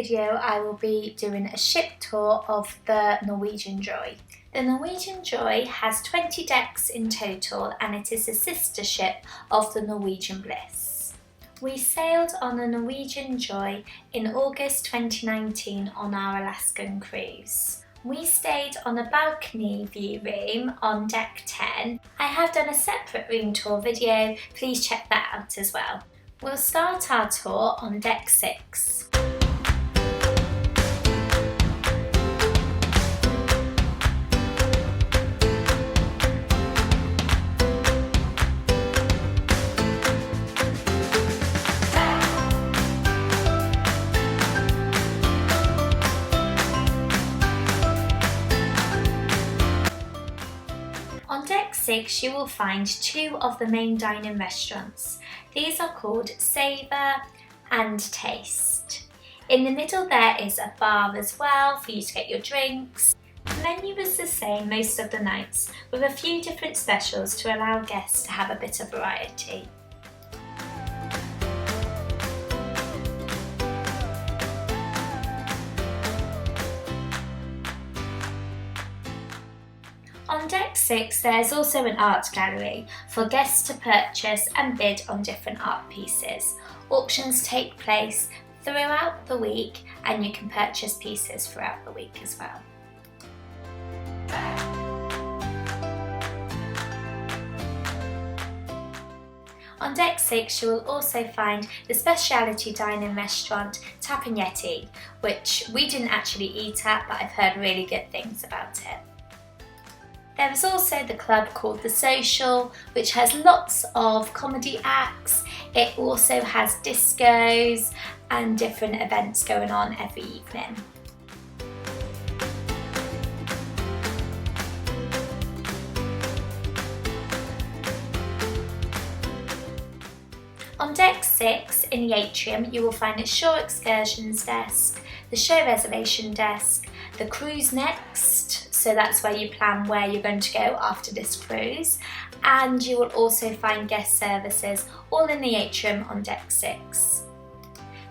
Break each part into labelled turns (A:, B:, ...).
A: video I will be doing a ship tour of the Norwegian Joy. The Norwegian Joy has 20 decks in total and it is a sister ship of the Norwegian Bliss. We sailed on the Norwegian Joy in August 2019 on our Alaskan cruise. We stayed on a balcony view room on deck 10. I have done a separate room tour video, please check that out as well. We'll start our tour on deck 6. On deck 6 you will find two of the main dining restaurants. These are called Savour and Taste. In the middle there is a bar as well for you to get your drinks. The menu is the same most of the nights with a few different specials to allow guests to have a bit of variety. On deck 6 there is also an art gallery for guests to purchase and bid on different art pieces. Auctions take place throughout the week and you can purchase pieces throughout the week as well. On deck 6 you will also find the specialty dining restaurant Tapagnetti, which we didn't actually eat at but I've heard really good things about it. There is also the club called The Social, which has lots of comedy acts. It also has discos and different events going on every evening. On deck 6, in the atrium, you will find a shore excursions desk, the show reservation desk, the cruise next, so that's where you plan where you're going to go after this cruise, and you will also find guest services all in the atrium on deck 6.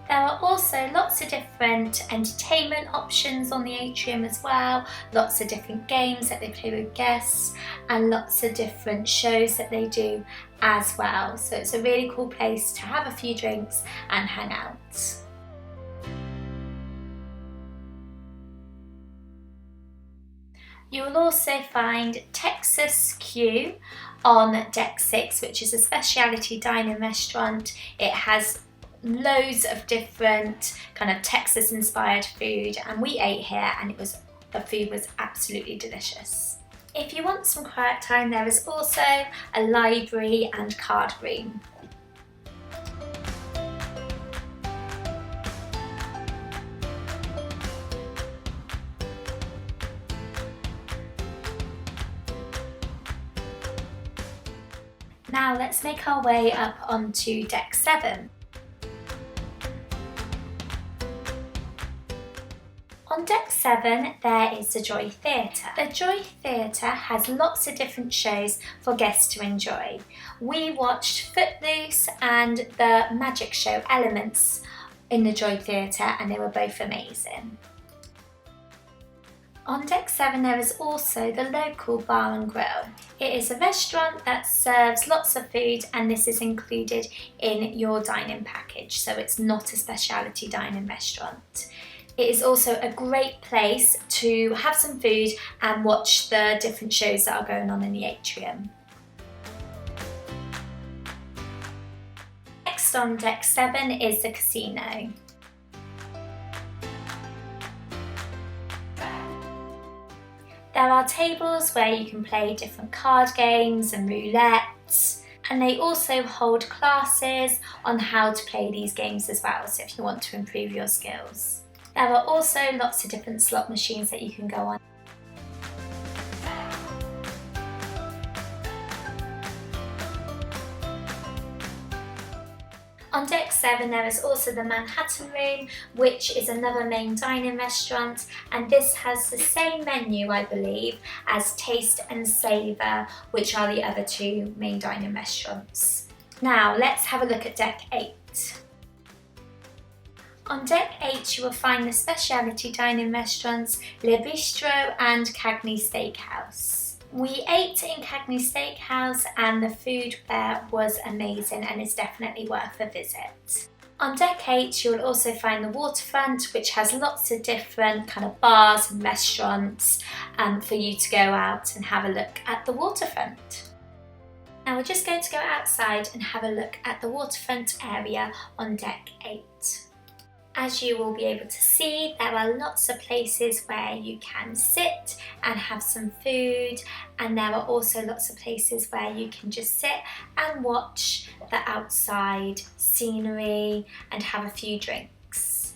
A: There are also lots of different entertainment options on the atrium as well, lots of different games that they play with guests and lots of different shows that they do as well. So it's a really cool place to have a few drinks and hang out. You will also find Texas Q on deck 6, which is a specialty dining restaurant. It has loads of different kind of Texas inspired food and we ate here and the food was absolutely delicious. If you want some quiet time, there is also a library and card room. Now let's make our way up onto deck 7. On deck 7 there is the Joy Theatre. The Joy Theatre has lots of different shows for guests to enjoy. We watched Footloose and the magic show Elements in the Joy Theatre and they were both amazing. On deck 7 there is also the local bar and grill. It is a restaurant that serves lots of food and this is included in your dining package, so it's not a specialty dining restaurant. It is also a great place to have some food and watch the different shows that are going on in the atrium. Next on deck 7 is the casino. There are tables where you can play different card games and roulette, and they also hold classes on how to play these games as well, so if you want to improve your skills. There are also lots of different slot machines that you can go on. On deck 7 there is also the Manhattan Room, which is another main dining restaurant, and this has the same menu I believe as Taste and Savour, which are the other two main dining restaurants. Now let's have a look at deck 8. On deck 8 you will find the specialty dining restaurants Le Bistro and Cagney Steakhouse. We ate in Cagney Steakhouse and the food there was amazing and is definitely worth a visit. On deck 8 you will also find the waterfront, which has lots of different kind of bars and restaurants for you to go out and have a look at the waterfront. Now we're just going to go outside and have a look at the waterfront area on deck 8. As you will be able to see, there are lots of places where you can sit and have some food, and there are also lots of places where you can just sit and watch the outside scenery and have a few drinks.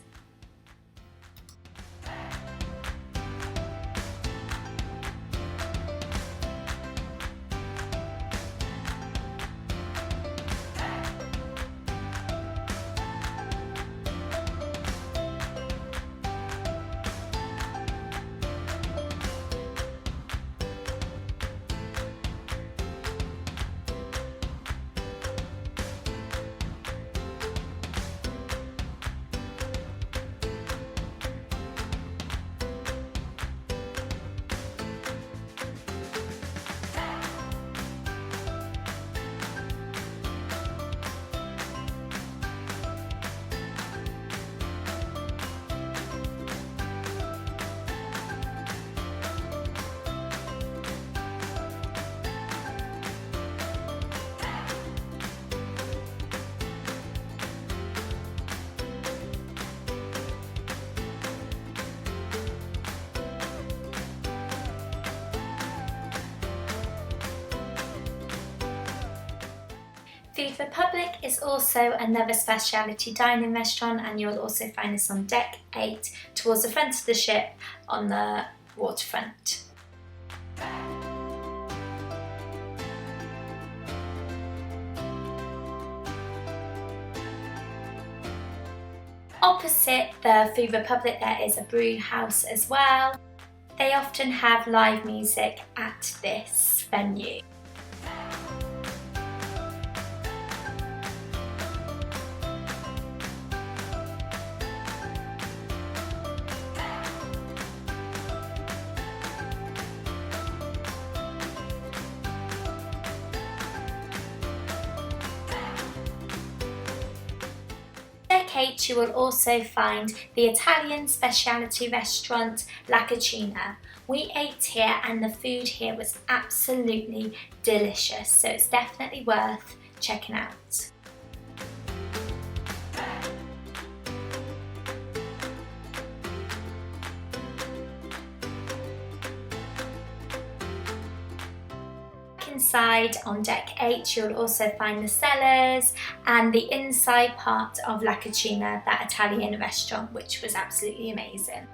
A: Food Republic is also another specialty dining restaurant, and you'll also find this on deck 8 towards the front of the ship on the waterfront. Opposite the Food Republic there is a brew house as well. They often have live music at this venue. Deck 8 you will also find the Italian specialty restaurant La Cucina. We ate here and the food here was absolutely delicious, so it's definitely worth checking out. Inside on deck 8 you'll also find the cellars and the inside part of La Cucina, that Italian restaurant, which was absolutely amazing.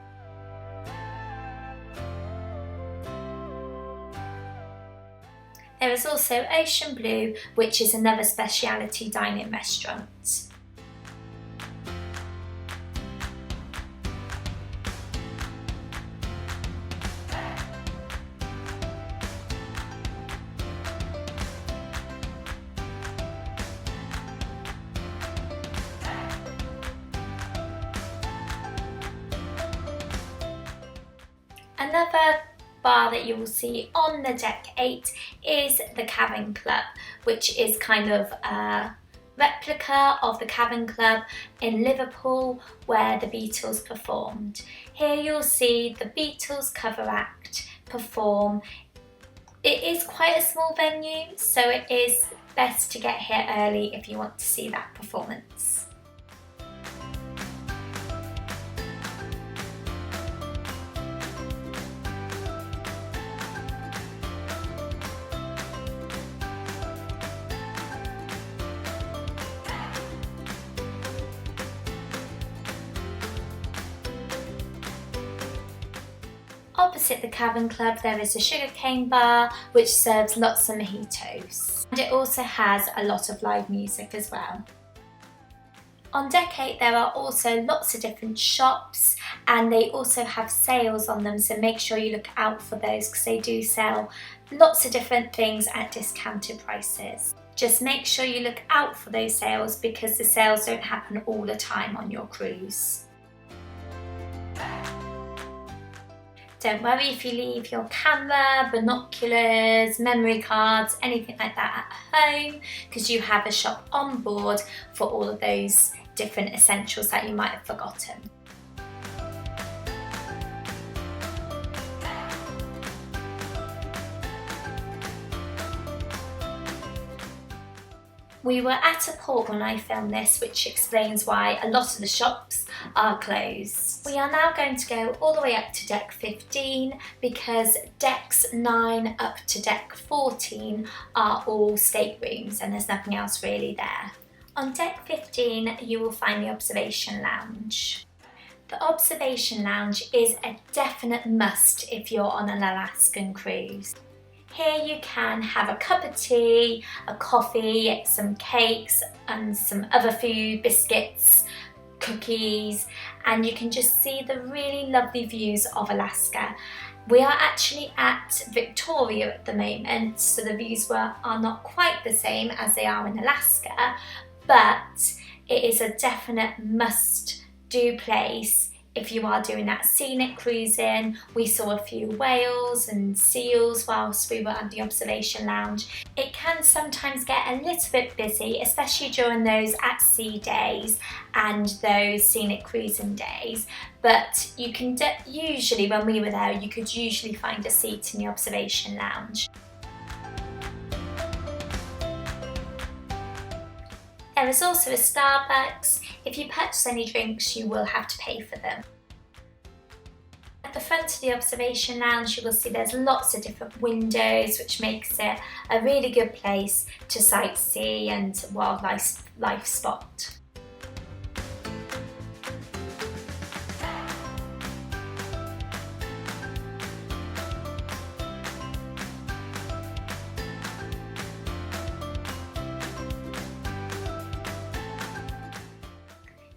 A: There is also Ocean Blue, which is another specialty dining restaurant. Another bar that you will see on the deck 8 is the Cavern Club, which is kind of a replica of the Cavern Club in Liverpool where the Beatles performed. Here you'll see the Beatles cover act perform. It is quite a small venue, so it is best to get here early if you want to see that performance. Opposite the Cavern Club there is a sugarcane bar which serves lots of mojitos, and it also has a lot of live music as well. On deck 8 there are also lots of different shops, and they also have sales on them, so make sure you look out for those because they do sell lots of different things at discounted prices. Just make sure you look out for those sales because the sales don't happen all the time on your cruise. Don't worry if you leave your camera, binoculars, memory cards, anything like that at home, because you have a shop on board for all of those different essentials that you might have forgotten. We were at a port when I filmed this, which explains why a lot of the shops are closed. We are now going to go all the way up to deck 15 because decks 9 up to deck 14 are all staterooms and there's nothing else really there. On deck 15 you will find the observation lounge. The observation lounge is a definite must if you're on an Alaskan cruise. Here you can have a cup of tea, a coffee, some cakes and some other food, biscuits, cookies, and you can just see the really lovely views of Alaska. We are actually at Victoria at the moment, so the views are not quite the same as they are in Alaska, but it is a definite must-do place. If you are doing that scenic cruising. We saw a few whales and seals whilst we were at the observation lounge. It can sometimes get a little bit busy, especially during those at sea days and those scenic cruising days, but you can usually, when we were there, you could usually find a seat in the observation lounge. There is also a Starbucks. If you purchase any drinks, you will have to pay for them. At the front of the observation lounge, you will see there's lots of different windows, which makes it a really good place to sightsee and wildlife spot.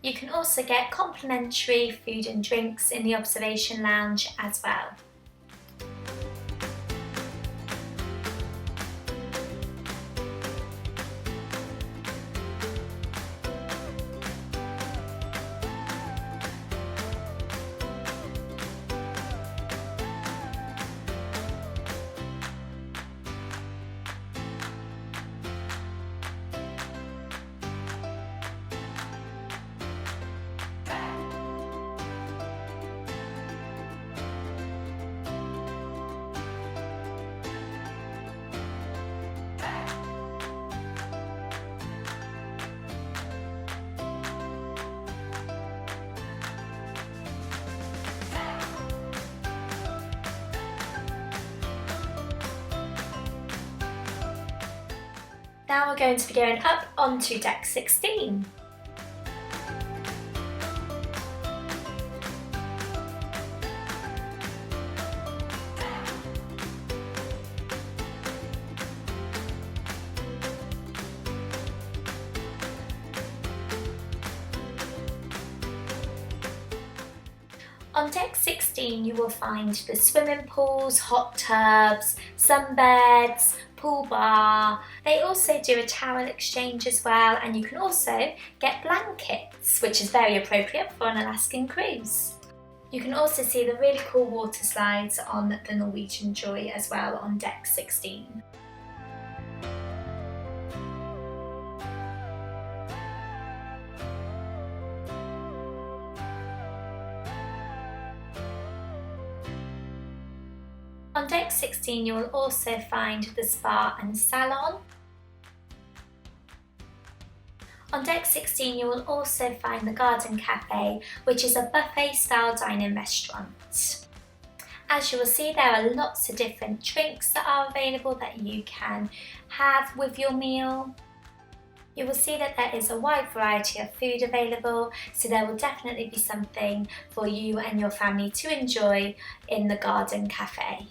A: You can also get complimentary food and drinks in the observation lounge as well. Now we're going to be going up onto deck 16. On deck 16 you will find the swimming pools, hot tubs, sunbeds, pool bar. They also do a towel exchange as well, and you can also get blankets, which is very appropriate for an Alaskan cruise. You can also see the really cool water slides on the Norwegian Joy as well on deck 16. On deck 16 you will also find the spa and salon. On deck 16 you will also find the Garden Cafe, which is a buffet style dining restaurant. As you will see, there are lots of different drinks that are available that you can have with your meal. You will see that there is a wide variety of food available, so there will definitely be something for you and your family to enjoy in the Garden Cafe.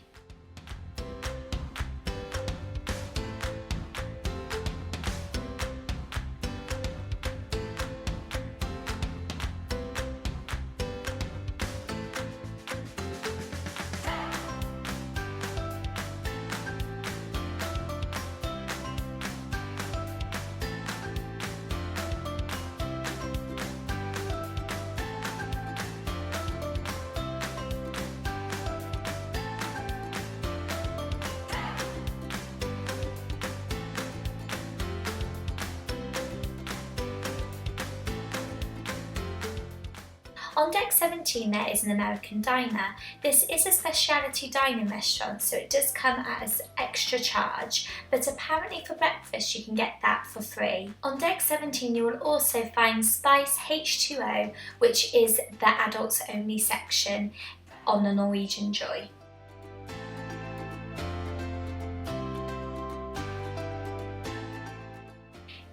A: On deck 17 there is an American diner. This is a specialty dining restaurant, so it does come as extra charge, but apparently for breakfast you can get that for free. On deck 17 you will also find Spice H2O, which is the adults only section on the Norwegian Joy.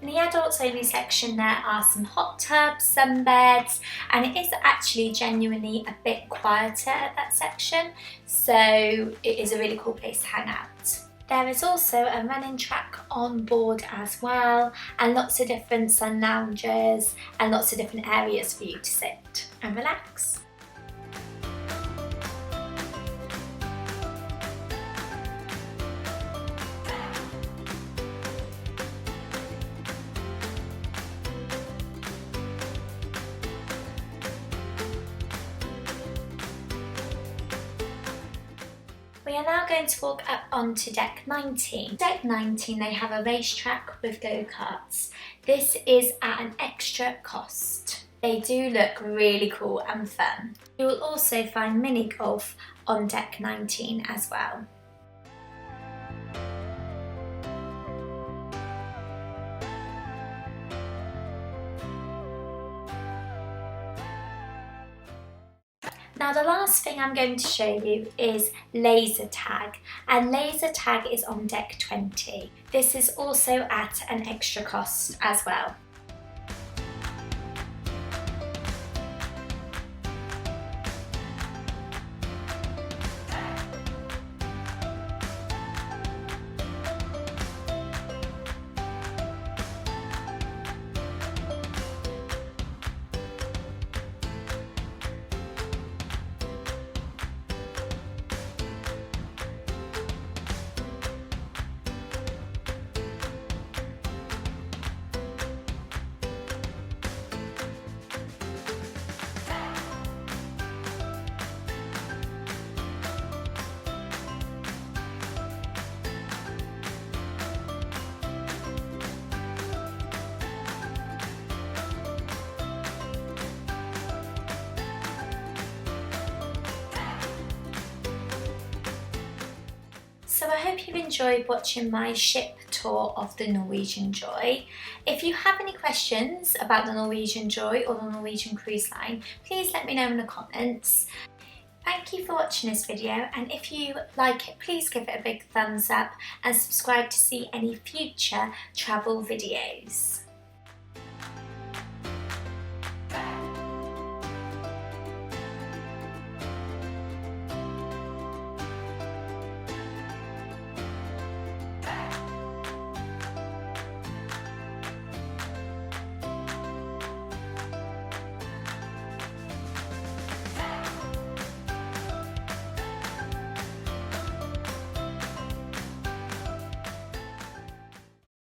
A: In the adults only section there are some hot tubs, sunbeds, and it is actually genuinely a bit quieter at that section, so it is a really cool place to hang out. There is also a running track on board as well, and lots of different sun lounges and lots of different areas for you to sit and relax. We are now going to walk up onto deck 19. Deck 19 they have a racetrack with go-karts. This is at an extra cost. They do look really cool and fun. You will also find mini golf on deck 19 as well. Now the last thing I'm going to show you is laser tag, and laser tag is on deck 20. This is also at an extra cost as well. So I hope you've enjoyed watching my ship tour of the Norwegian Joy. If you have any questions about the Norwegian Joy or the Norwegian Cruise Line, please let me know in the comments. Thank you for watching this video, and if you like it, please give it a big thumbs up and subscribe to see any future travel videos.